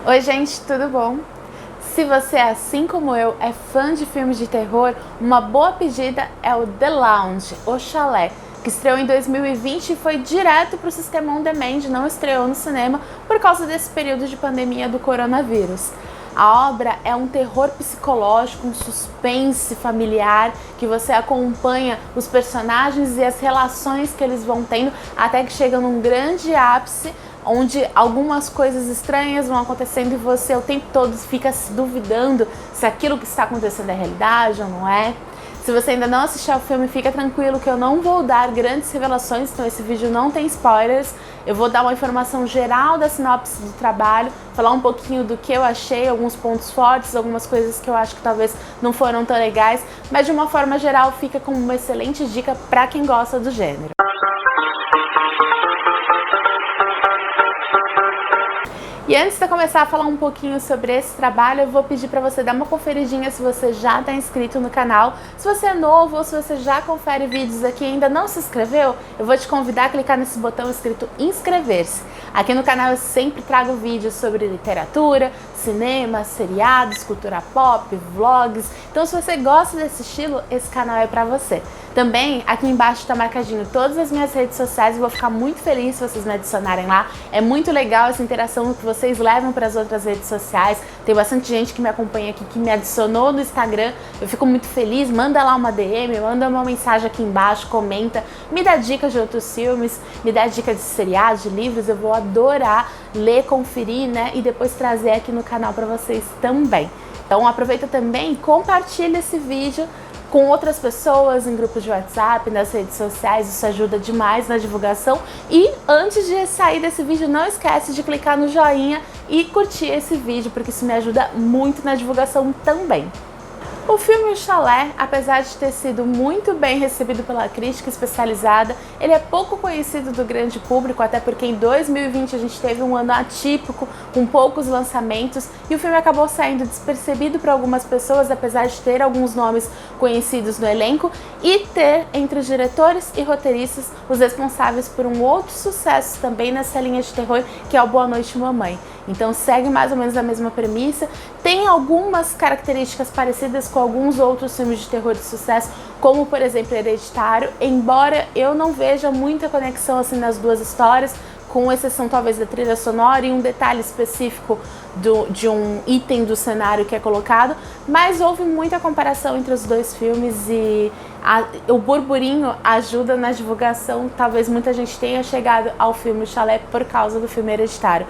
Oi gente, tudo bom? Se você, assim como eu, é fã de filmes de terror, uma boa pedida é o The Lounge, o Chalé, que estreou em 2020 e foi direto para o sistema on demand, não estreou no cinema por causa desse período de pandemia do coronavírus. A obra é um terror psicológico, um suspense familiar, que você acompanha os personagens e as relações que eles vão tendo até que chegam num grande ápice, onde algumas coisas estranhas vão acontecendo e você o tempo todo fica se duvidando se aquilo que está acontecendo é realidade ou não é. Se você ainda não assistiu ao filme, fica tranquilo que eu não vou dar grandes revelações, então esse vídeo não tem spoilers. Eu vou dar uma informação geral da sinopse do trabalho, falar um pouquinho do que eu achei, alguns pontos fortes, algumas coisas que eu acho que talvez não foram tão legais, mas de uma forma geral fica como uma excelente dica para quem gosta do gênero. E antes de eu começar a falar um pouquinho sobre esse trabalho, eu vou pedir para você dar uma conferidinha se você já está inscrito no canal. Se você é novo ou se você já confere vídeos aqui e ainda não se inscreveu, eu vou te convidar a clicar nesse botão escrito inscrever-se. Aqui no canal eu sempre trago vídeos sobre literatura, cinema, seriados, cultura pop, vlogs. Então se você gosta desse estilo, esse canal é para você. Também aqui embaixo está marcadinho todas as minhas redes sociais e vou ficar muito feliz se vocês me adicionarem lá. É muito legal essa interação que vocês levam para as outras redes sociais. Tem bastante gente que me acompanha aqui, que me adicionou no Instagram. Eu fico muito feliz, manda lá uma DM, manda uma mensagem aqui embaixo, comenta, me dá dicas de outros filmes, me dá dicas de seriados, de livros. Eu vou adorar ler, conferir, né? E depois trazer aqui no canal para vocês também. Então aproveita também e compartilha esse vídeo com outras pessoas, em grupos de WhatsApp, nas redes sociais, isso ajuda demais na divulgação. E antes de sair desse vídeo, não esquece de clicar no joinha e curtir esse vídeo, porque isso me ajuda muito na divulgação também. O filme O Chalé, apesar de ter sido muito bem recebido pela crítica especializada, ele é pouco conhecido do grande público, até porque em 2020 a gente teve um ano atípico, com poucos lançamentos, e o filme acabou saindo despercebido para algumas pessoas, apesar de ter alguns nomes conhecidos no elenco, e ter entre os diretores e roteiristas os responsáveis por um outro sucesso também nessa linha de terror, que é o Boa Noite, Mamãe. Então segue mais ou menos a mesma premissa, tem algumas características parecidas com alguns outros filmes de terror de sucesso, como por exemplo Hereditário, embora eu não veja muita conexão assim nas duas histórias, com exceção talvez da trilha sonora e um detalhe específico de um item do cenário que é colocado, mas houve muita comparação entre os dois filmes e o burburinho ajuda na divulgação. Talvez muita gente tenha chegado ao filme Chalé por causa do filme Hereditário.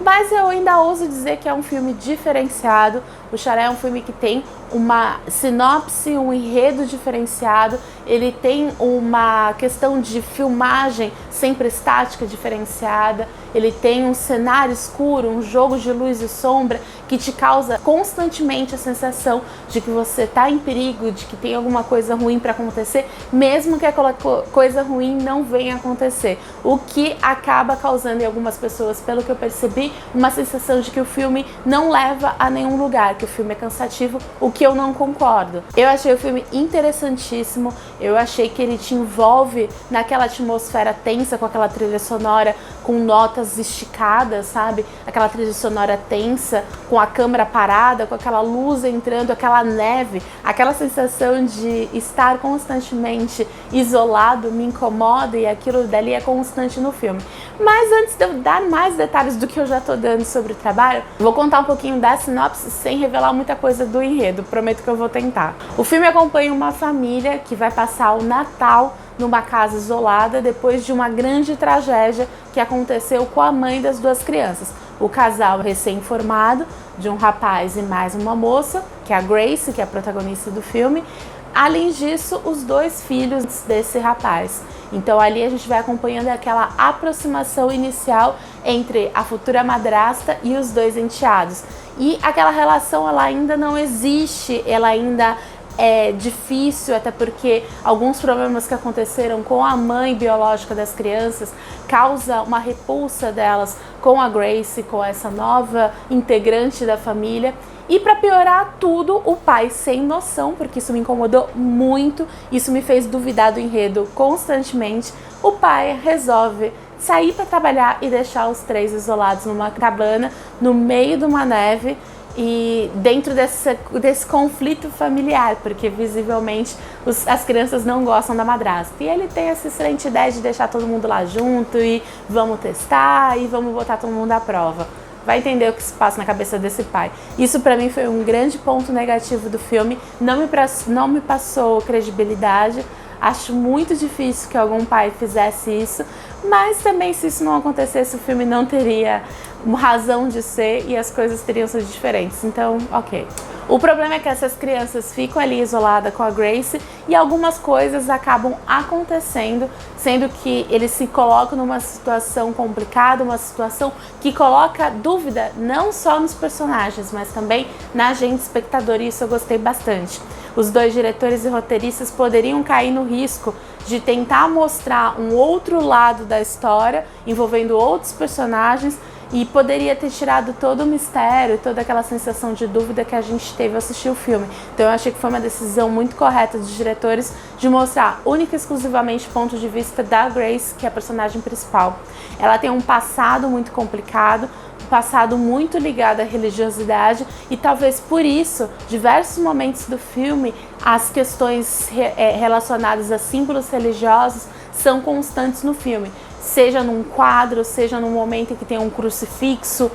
Mas eu ainda ouso dizer que é um filme diferenciado. O Chalé é um filme que tem uma sinopse, um enredo diferenciado, ele tem uma questão de filmagem sempre estática diferenciada, ele tem um cenário escuro, um jogo de luz e sombra que te causa constantemente a sensação de que você está em perigo, de que tem alguma coisa ruim para acontecer, mesmo que aquela coisa ruim não venha acontecer. O que acaba causando em algumas pessoas, pelo que eu percebi, uma sensação de que o filme não leva a nenhum lugar, que o filme é cansativo, o que eu não concordo. Eu achei o filme interessantíssimo, eu achei que ele te envolve naquela atmosfera tensa, com aquela trilha sonora com notas esticadas, sabe? Aquela trilha sonora tensa, com a câmera parada, com aquela luz entrando, aquela neve, aquela sensação de estar constantemente isolado me incomoda, e aquilo dali é constante no filme. Mas antes de eu dar mais detalhes do que eu já tô dando sobre o trabalho, vou contar um pouquinho da sinopse sem revelar muita coisa do enredo, prometo que eu vou tentar. O filme acompanha uma família que vai passar o Natal numa casa isolada depois de uma grande tragédia que aconteceu com a mãe das duas crianças. O casal recém-formado, de um rapaz e mais uma moça, que é a Grace, que é a protagonista do filme. Além disso, os dois filhos desse rapaz. Então ali a gente vai acompanhando aquela aproximação inicial entre a futura madrasta e os dois enteados. E aquela relação, ela ainda não existe, ela ainda é difícil, até porque alguns problemas que aconteceram com a mãe biológica das crianças causa uma repulsa delas com a Grace, com essa nova integrante da família. E para piorar tudo, o pai sem noção, porque isso me incomodou muito, isso me fez duvidar do enredo constantemente. O pai resolve sair para trabalhar e deixar os três isolados numa cabana, no meio de uma neve, e dentro desse conflito familiar, porque visivelmente as crianças não gostam da madrasta. E ele tem essa excelente ideia de deixar todo mundo lá junto e vamos testar e vamos botar todo mundo à prova. Vai entender o que se passa na cabeça desse pai. Isso pra mim foi um grande ponto negativo do filme, não me passou credibilidade. Acho muito difícil que algum pai fizesse isso, mas também se isso não acontecesse, o filme não teria uma razão de ser e as coisas teriam sido diferentes. Então, ok. O problema é que essas crianças ficam ali isoladas com a Grace e algumas coisas acabam acontecendo, sendo que eles se colocam numa situação complicada, uma situação que coloca dúvida não só nos personagens, mas também na gente espectador, e isso eu gostei bastante. Os dois diretores e roteiristas poderiam cair no risco de tentar mostrar um outro lado da história, envolvendo outros personagens, e poderia ter tirado todo o mistério, toda aquela sensação de dúvida que a gente teve ao assistir o filme. Então eu achei que foi uma decisão muito correta dos diretores de mostrar única e exclusivamente o ponto de vista da Grace, que é a personagem principal. Ela tem um passado muito complicado, um passado muito ligado à religiosidade, e talvez por isso, diversos momentos do filme, as questões relacionadas a símbolos religiosos são constantes no filme. Seja num quadro, seja num momento em que tem um crucifixo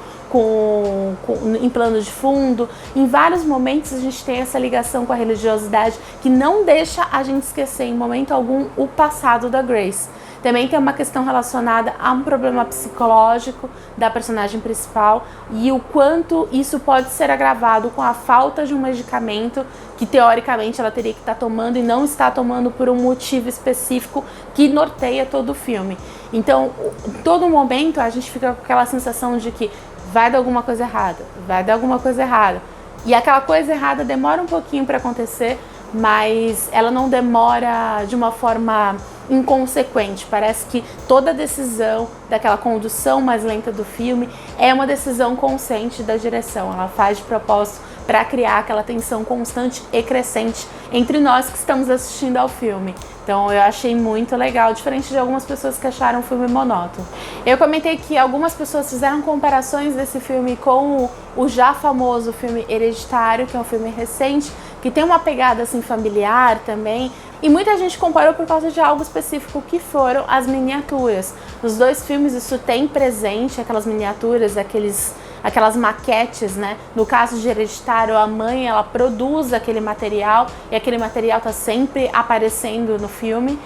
em plano de fundo. Em vários momentos a gente tem essa ligação com a religiosidade que não deixa a gente esquecer em momento algum o passado da Grace. Também tem uma questão relacionada a um problema psicológico da personagem principal e o quanto isso pode ser agravado com a falta de um medicamento que teoricamente ela teria que estar tomando e não está tomando por um motivo específico que norteia todo o filme. Então, em todo momento a gente fica com aquela sensação de que vai dar alguma coisa errada, vai dar alguma coisa errada. E aquela coisa errada demora um pouquinho para acontecer, mas ela não demora de uma forma inconsequente. Parece que toda decisão daquela condução mais lenta do filme é uma decisão consciente da direção. Ela faz de propósito para criar aquela tensão constante e crescente entre nós que estamos assistindo ao filme. Então eu achei muito legal, diferente de algumas pessoas que acharam o filme monótono. Eu comentei que algumas pessoas fizeram comparações desse filme com o já famoso filme Hereditário, que é um filme recente, que tem uma pegada assim familiar também. E muita gente comparou por causa de algo específico, que foram as miniaturas. Nos dois filmes isso tem presente, aquelas miniaturas, aquelas maquetes, né? No caso de Hereditário, a mãe, ela produz aquele material e aquele material tá sempre aparecendo no filme.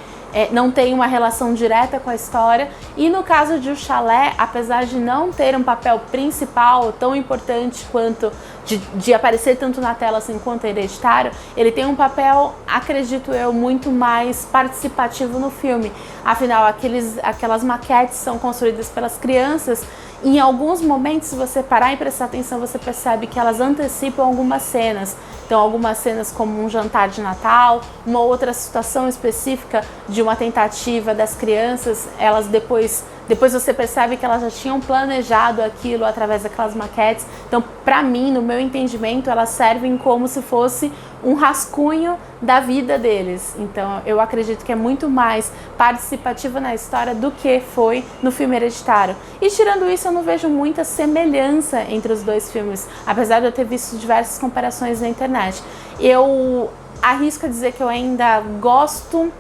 Não tem uma relação direta com a história. E no caso de O Chalé, apesar de não ter um papel principal tão importante quanto de aparecer tanto na tela assim quanto Hereditário, ele tem um papel, acredito eu, muito mais participativo no filme. Afinal, aquelas maquetes são construídas pelas crianças. Em alguns momentos, se você parar e prestar atenção, você percebe que elas antecipam algumas cenas. Então, algumas cenas como um jantar de Natal, uma outra situação específica de uma tentativa das crianças, elas depois você percebe que elas já tinham planejado aquilo através daquelas maquetes. Então, para mim, no meu entendimento, elas servem como se fosse um rascunho da vida deles. Então, eu acredito que é muito mais participativa na história do que foi no filme Hereditário. E tirando isso, eu não vejo muita semelhança entre os dois filmes, apesar de eu ter visto diversas comparações na internet. Eu arrisco a dizer que eu ainda gosto...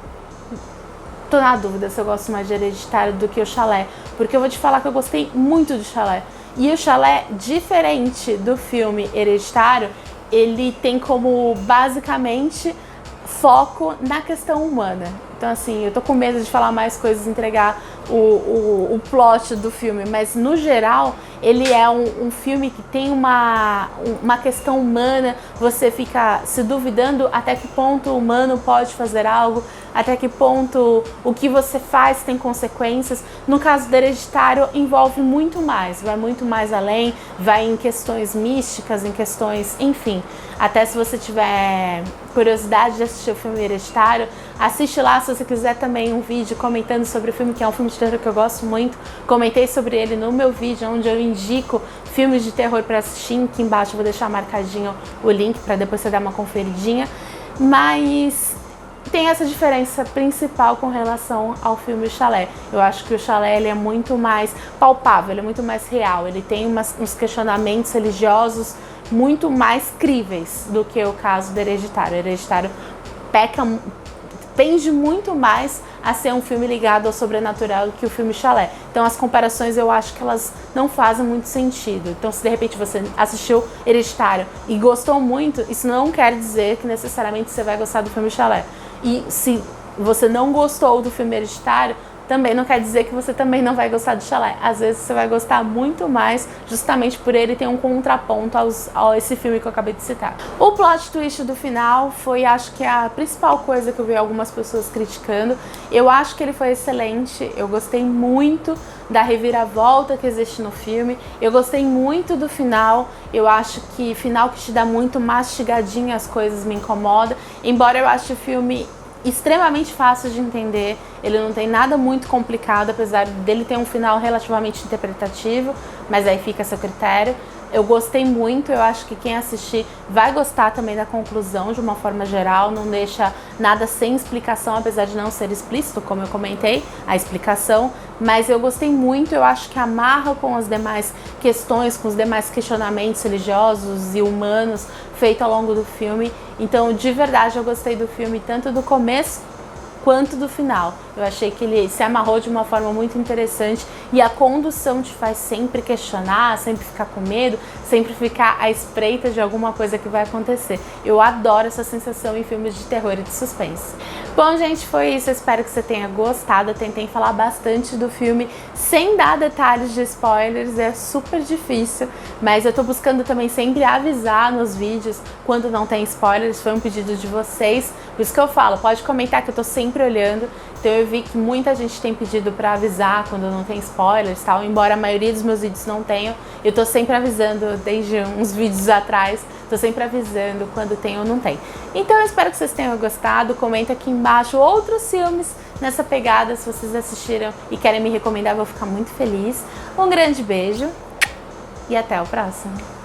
Tô na dúvida se eu gosto mais de Hereditário do que O Chalé, porque eu vou te falar que eu gostei muito de Chalé. E O Chalé, diferente do filme Hereditário, ele tem como basicamente foco na questão humana. Então assim, eu tô com medo de falar mais coisas, entregar o plot do filme, mas no geral ele é um filme que tem uma questão humana. Você fica se duvidando até que ponto o humano pode fazer algo, até que ponto o que você faz tem consequências. No caso do Hereditário, envolve muito mais, vai muito mais além, vai em questões místicas, em questões, enfim. Até se você tiver curiosidade de assistir o filme Hereditário, assiste lá. Se você quiser também um vídeo comentando sobre o filme, que é um filme de terror que eu gosto muito, comentei sobre ele no meu vídeo, onde eu indico filmes de terror para assistir. Aqui embaixo eu vou deixar marcadinho o link para depois você dar uma conferidinha. Mas tem essa diferença principal com relação ao filme Chalé. Eu acho que o Chalé ele é muito mais palpável, ele é muito mais real, ele tem uns questionamentos religiosos muito mais críveis do que o caso do Hereditário. O Hereditário pende muito mais a ser um filme ligado ao sobrenatural do que o filme Chalé. Então as comparações eu acho que elas não fazem muito sentido. Então se de repente você assistiu Hereditário e gostou muito, isso não quer dizer que necessariamente você vai gostar do filme Chalé. E se você não gostou do filme Hereditário, também não quer dizer que você também não vai gostar do Chalé. Às vezes você vai gostar muito mais, justamente por ele ter um contraponto a esse filme que eu acabei de citar. O plot twist do final foi, acho que a principal coisa que eu vi algumas pessoas criticando. Eu acho que ele foi excelente, eu gostei muito da reviravolta que existe no filme, eu gostei muito do final, eu acho que final que te dá muito mastigadinho as coisas me incomoda, embora eu ache o filme extremamente fácil de entender, ele não tem nada muito complicado, apesar dele ter um final relativamente interpretativo, mas aí fica a seu critério. Eu gostei muito, eu acho que quem assistir vai gostar também da conclusão de uma forma geral, não deixa nada sem explicação, apesar de não ser explícito, como eu comentei, a explicação, mas eu gostei muito, eu acho que amarra com as demais questões, com os demais questionamentos religiosos e humanos feitos ao longo do filme. Então, de verdade, eu gostei do filme, tanto do começo quanto do final. Eu achei que ele se amarrou de uma forma muito interessante e a condução te faz sempre questionar, sempre ficar com medo, sempre ficar à espreita de alguma coisa que vai acontecer. Eu adoro essa sensação em filmes de terror e de suspense. Bom, gente, foi isso. Eu espero que você tenha gostado. Eu tentei falar bastante do filme sem dar detalhes de spoilers, é super difícil, mas eu tô buscando também sempre avisar nos vídeos quando não tem spoilers. Foi um pedido de vocês, por isso que eu falo, pode comentar que eu tô sempre olhando. Então eu vi que muita gente tem pedido pra avisar quando não tem spoilers e tal, embora a maioria dos meus vídeos não tenham, eu tô sempre avisando desde uns vídeos atrás, tô sempre avisando quando tem ou não tem. Então eu espero que vocês tenham gostado, comenta aqui embaixo outros filmes nessa pegada, se vocês assistiram e querem me recomendar, eu vou ficar muito feliz. Um grande beijo e até o próximo.